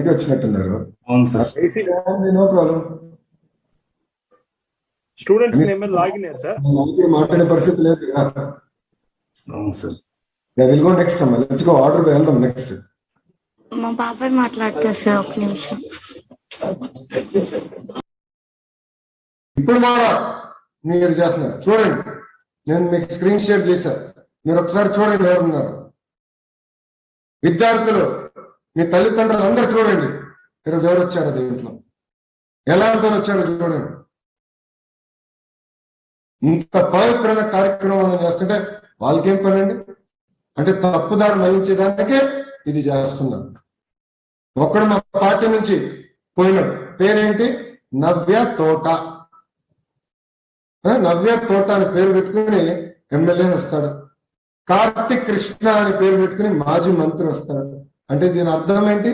పైకి వచ్చినట్టున్నారు. అవును సార్. No problem. స్టూడెంట్స్ లాగినారు సార్, మాట్లాడే పరిస్థితి లేదు. అవును సార్. విల్ గో నెక్స్ట్ అమ్మా, లెట్స్ గో, ఆర్డర్ వెళ్దాం నెక్స్ట్. మా బాబాయ్ మాట్లాడతారు సార్, ఒక నిమిషం. ఇప్పుడు కూడా మీరు చేస్తున్నారు చూడండి, నేను మీకు స్క్రీన్ షేర్ చేశాను, మీరు ఒకసారి చూడండి ఎవరున్నారు. విద్యార్థులు, మీ తల్లిదండ్రులు అందరూ చూడండి ఈరోజు ఎవరు వచ్చారో దీంట్లో, ఎలా వచ్చారో చూడండి. ఇంత పవిత్రమైన కార్యక్రమం చేస్తుంటే వాళ్ళకేం పని అండి? అంటే తప్పుదారి మళ్లించేదానికే ఇది చేస్తున్నారు. ఒక్కడు మా పార్టీ నుంచి పోయినాడు, పేరేంటి? నవ్య తోట. నవ్య తోట అని పేరు పెట్టుకుని ఎమ్మెల్యే వస్తాడు. కార్తిక్ కృష్ణ అని పేరు పెట్టుకుని మాజీ మంత్రి వస్తాడు. అంటే దీని అర్థం ఏంటి?